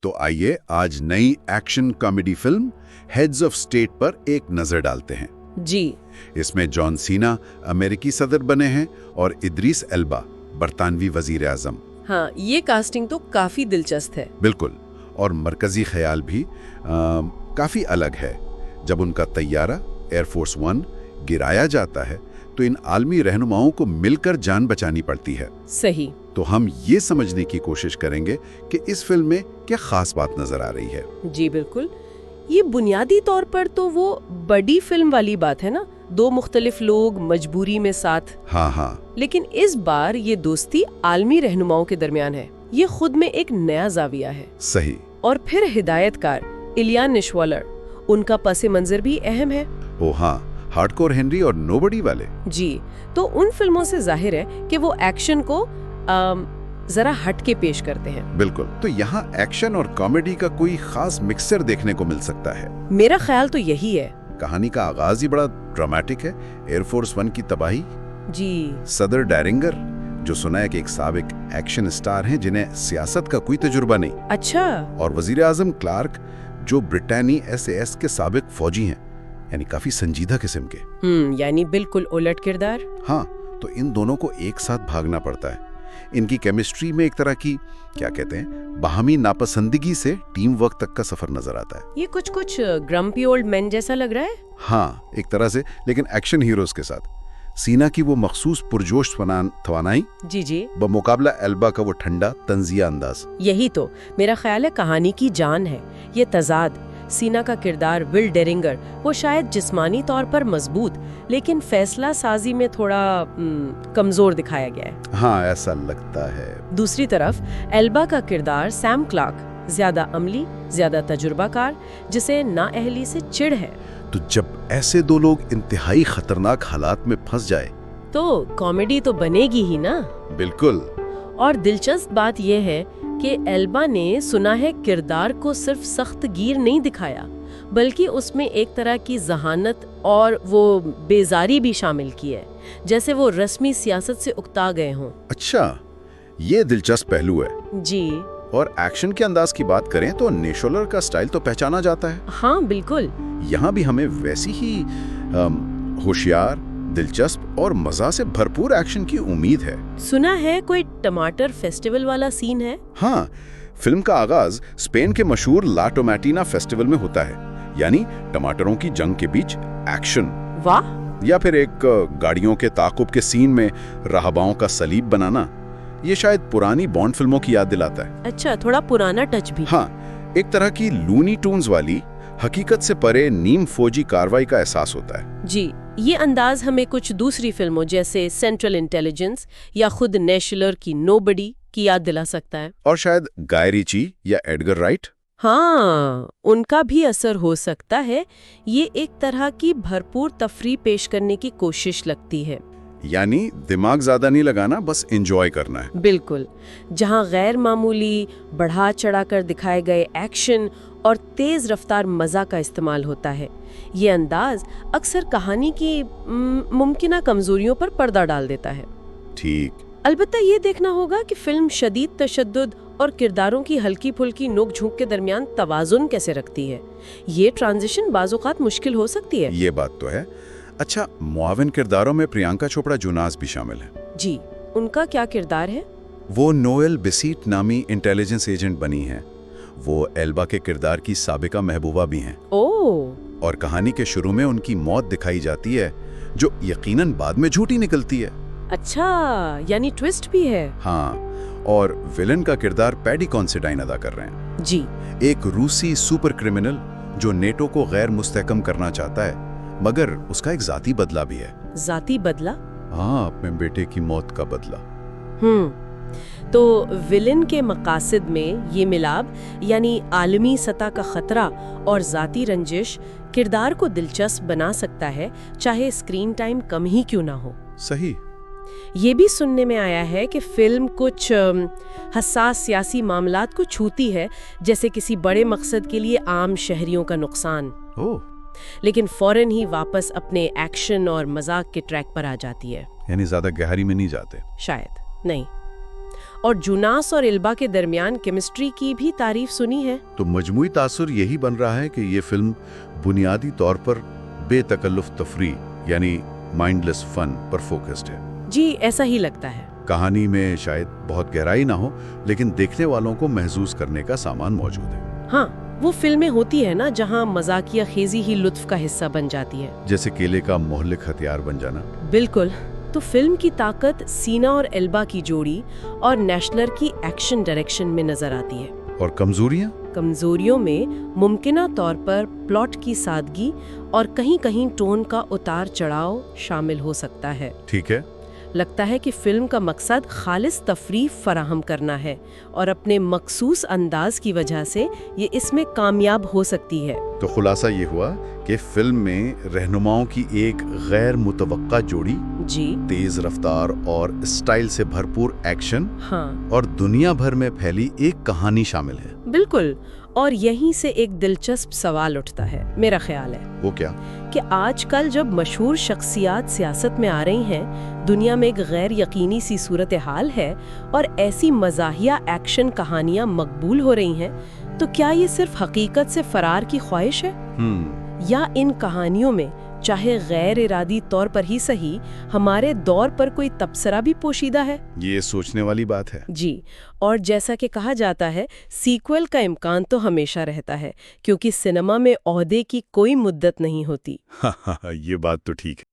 تو آئیے آج نئی action comedy film Heads of State پر ایک نظر ڈالتے ہیں۔ جی، اس میں جان سینا امریکی صدر بنے ہیں اور ادریس ایلبا برطانوی وزیر اعظم۔ ہاں، یہ کاسٹنگ تو کافی دلچسپ ہے۔ بالکل، اور مرکزی خیال بھی کافی الگ ہے۔ جب ان کا طیارہ ایئر فورس ون گرایا جاتا ہے تو ان عالمی رہنماؤں کو مل کر جان بچانی پڑتی ہے۔ صحیح۔ تو ہم یہ سمجھنے کی کوشش کریں گے کہ اس فلم میں کیا خاص بات نظر آ رہی ہے۔ جی بالکل، یہ بنیادی طور پر تو وہ بڑی فلم والی بات ہے نا، دو مختلف لوگ مجبوری میں ساتھ۔ ہاں، لیکن اس بار یہ دوستی عالمی رہنماؤں کے درمیان ہے۔ یہ خود میں ایک نیا زاویہ ہے۔ صحیح۔ اور پھر ہدایت کار ایلیان نیشوالر، ان کا پس منظر بھی اہم ہے۔ ہاں، ہارڈ کور ہنری اور نوبڈی والے۔ جی، تو ان فلموں سے ظاہر ہے کہ وہ ایکشن کو ذرا ہٹ کے پیش کرتے ہیں۔ بالکل، تو یہاں ایکشن اور کامیڈی کا کوئی خاص مکسر دیکھنے کو مل سکتا ہے۔ میرا خیال تو یہی ہے۔ کہانی کا آغاز ہی بڑا ڈرامیٹک ہے، ایئر فورس ون کی تباہی۔ جی، صدر ڈیرنگر، جو سنا ہے کہ ایک سابق ایکشن اسٹار ہیں جنہیں سیاست کا کوئی تجربہ نہیں۔ اچھا۔ اور وزیر اعظم کلارک، جو برطانوی ایس کے سابق فوجی ہیں، یعنی کافی سنجیدہ قسم کے۔ یعنی بالکل الٹ کردار۔ ہاں، تو ان دونوں کو ایک ساتھ بھاگنا پڑتا ہے۔ ان کی کیمسٹری میں ایک طرح کی کیا کہتے ہیں باہمی ناپسندگی سے ٹیم ورک تک کا سفر نظر آتا ہے۔ یہ کچھ گرمپی اولڈ مین جیسا لگ رہا ہے۔ ہاں، ایک طرح سے، لیکن ایکشن ہیروز کے ساتھ۔ سینا کی وہ مخصوص پرجوش توانائی، جی، بمقابلہ ایلبا کا وہ ٹھنڈا طنزیہ انداز۔ یہی تو میرا خیال ہے کہانی کی جان ہے، یہ تضاد۔ سینا کا کردار ول ڈیرنگر، وہ شاید جسمانی طور پر مضبوط لیکن فیصلہ سازی میں تھوڑا کمزور دکھایا گیا ہے۔ ہاں، ایسا لگتا ہے۔ دوسری طرف ایلبا کا کردار سیم کلارک، زیادہ عملی، زیادہ تجربہ کار، جسے نااہلی سے چڑ ہے۔ تو جب ایسے دو لوگ انتہائی خطرناک حالات میں پھنس جائے تو کامیڈی تو بنے گی ہی نا۔ بالکل۔ اور دلچسپ بات یہ ہے کہ ایلبا نے سنا ہے کردار کو صرف سخت گیر نہیں دکھایا، بلکہ اس میں ایک طرح کی ذہانت اور وہ بیزاری بھی شامل کی ہے، جیسے وہ رسمی سیاست سے اکتا گئے ہوں۔ اچھا، یہ دلچسپ پہلو ہے۔ جی۔ اور ایکشن کے انداز کی بات کریں تو نیشولر کا سٹائل تو پہچانا جاتا ہے۔ ہاں بالکل۔ یہاں بھی ہمیں ویسی ہی ہوشیار، دلچسپ اور مزہ سے بھرپور ایکشن کی امید ہے۔ سنا ہے کوئی ٹماٹر فیسٹیول والا سین ہے؟ ہاں، فلم کا آغاز اسپین کے مشہور لا ٹومیٹینا فیسٹیول میں ہوتا ہے، یعنی ٹماٹروں کی جنگ کے بیچ ایکشن۔ واہ! یا پھر ایک گاڑیوں کے تعاقب کے سین میں راہباؤں کا صلیب بنانا، یہ شاید پرانی بانڈ فلموں کی یاد دلاتا ہے۔ اچھا، تھوڑا پرانا ٹچ بھی۔ ہاں، ایک طرح کی لونی ٹونز والی حقیقت سے پرے نیم فوجی کاروائی کا احساس ہوتا ہے۔ جی، یہ انداز ہمیں کچھ دوسری فلموں جیسے سینٹرل انٹیلیجنس یا خود نیشلر کی نوبڈی کی یاد دلا سکتا ہے۔ اور شاید گائے ریچی یا ایڈگر رائٹ۔ ہاں، ان کا بھی اثر ہو سکتا ہے۔ یہ ایک طرح کی بھرپور تفریح پیش کرنے کی کوشش لگتی ہے، یعنی دماغ زیادہ نہیں لگانا، بس انجوائے کرنا ہے۔ بالکل، جہاں غیر معمولی بڑھا چڑھا کر دکھائے گئے ایکشن اور تیز رفتار مزہ کا استعمال ہوتا ہے۔ یہ انداز اکثر کہانی کی ممکنہ کمزوریوں پر پردہ ڈال دیتا ہے۔ ٹھیک۔ البتہ یہ دیکھنا ہوگا کہ فلم شدید تشدد اور کرداروں کی ہلکی پھلکی نوک جھونک کے درمیان توازن کیسے رکھتی ہے۔ یہ ٹرانزیشن بعض اوقات مشکل ہو سکتی ہے۔ یہ بات تو ہے۔ اچھا، معاون کرداروں میں پریانکا چوپڑا جوناس بھی شامل ہیں۔ جی، ان کا کیا کردار ہے؟ وہ نوئل بیسیٹ نامی انٹیلیجنس ایجنٹ بنی ہیں۔ وہ ایلبا کے کردار کی سابقہ محبوبہ بھی ہیں۔ اور کہانی کے شروع میں ان کی موت دکھائی جاتی ہے، جو یقیناً بعد میں جھوٹی نکلتی ہے۔ اچھا، یعنی ٹویسٹ بھی ہے۔ ہاں، اور ویلن کا کردار پیڈی کانسیڈائن ادا کر رہے ہیں۔ جی، ایک روسی سپر کرمنل جو نیٹو کو غیر مستحکم کرنا چاہتا ہے، مگر اس کا ایک ذاتی بدلہ بھی ہے۔ ذاتی بدلہ؟ ہاں، اپنے بیٹے کی موت کا بدلہ۔ تو ویلن کے مقاصد میں یہ ملاب، یعنی عالمی سطح کا خطرہ اور ذاتی رنجش، کردار کو دلچسپ بنا سکتا ہے، چاہے اسکرین ٹائم کم ہی کیوں نہ ہو۔ صحیح۔ یہ بھی سننے میں آیا ہے کہ فلم کچھ حساس سیاسی معاملات کو چھوتی ہے، جیسے کسی بڑے مقصد کے لیے عام شہریوں کا نقصان، لیکن فوراً ہی واپس اپنے ایکشن اور مذاق کے ٹریک پر آ جاتی ہے۔ یعنی زیادہ گہرائی میں نہیں جاتے؟ شاید نہیں۔ اور جوناس اور البا کے درمیان کیمسٹری کی بھی تعریف سنی ہے۔ تو مجموعی تاثر یہی بن رہا ہے کہ یہ فلم بنیادی طور پر بے تکلف تفریح یعنی مائنڈلیس فن پر فوکسڈ ہے۔ جی ایسا ہی لگتا ہے۔ کہانی میں شاید بہت گہرائی نہ ہو، لیکن دیکھنے والوں کو محسوس کرنے کا سامان موجود ہے۔ ہاں، وہ فلمیں ہوتی ہے نا جہاں مزاقیہ خیزی ہی لطف کا حصہ بن جاتی ہے، جیسے کیلے کا مہلک ہتھیار بن جانا۔ بالکل۔ تو فلم کی طاقت سینا اور البا کی جوڑی اور نیشنر کی ایکشن ڈائریکشن میں نظر آتی ہے۔ اور کمزوریاں؟ کمزوریوں میں ممکنہ طور پر پلاٹ کی سادگی اور کہیں کہیں ٹون کا اتار چڑھاؤ شامل ہو سکتا ہے۔ ٹھیک ہے۔ لگتا ہے کہ فلم کا مقصد خالص تفریح فراہم کرنا ہے اور اپنے مخصوص انداز کی وجہ سے یہ اس میں کامیاب ہو سکتی ہے۔ تو خلاصہ یہ ہوا کہ فلم میں رہنماؤں کی ایک غیر متوقع جوڑی، جی، تیز رفتار اور اسٹائل سے بھرپور ایکشن، ہاں، اور دنیا بھر میں پھیلی ایک کہانی شامل ہے۔ بالکل۔ اور یہیں سے ایک دلچسپ سوال اٹھتا ہے، میرا خیال ہے، وہ کیا؟ کہ آج کل جب مشہور شخصیات سیاست میں آ رہی ہیں، دنیا میں ایک غیر یقینی سی صورتحال ہے اور ایسی مزاحیہ ایکشن کہانیاں مقبول ہو رہی ہیں، تو کیا یہ صرف حقیقت سے فرار کی خواہش ہے؟ یا ان کہانیوں میں چاہے غیر ارادی طور پر ہی صحیح ہمارے دور پر کوئی تبصرہ بھی پوشیدہ ہے؟ یہ سوچنے والی بات ہے۔ جی، اور جیسا کہ کہا جاتا ہے سیکوئل کا امکان تو ہمیشہ رہتا ہے، کیونکہ سینما میں عہدے کی کوئی مدت نہیں ہوتی۔ یہ بات تو ٹھیک ہے۔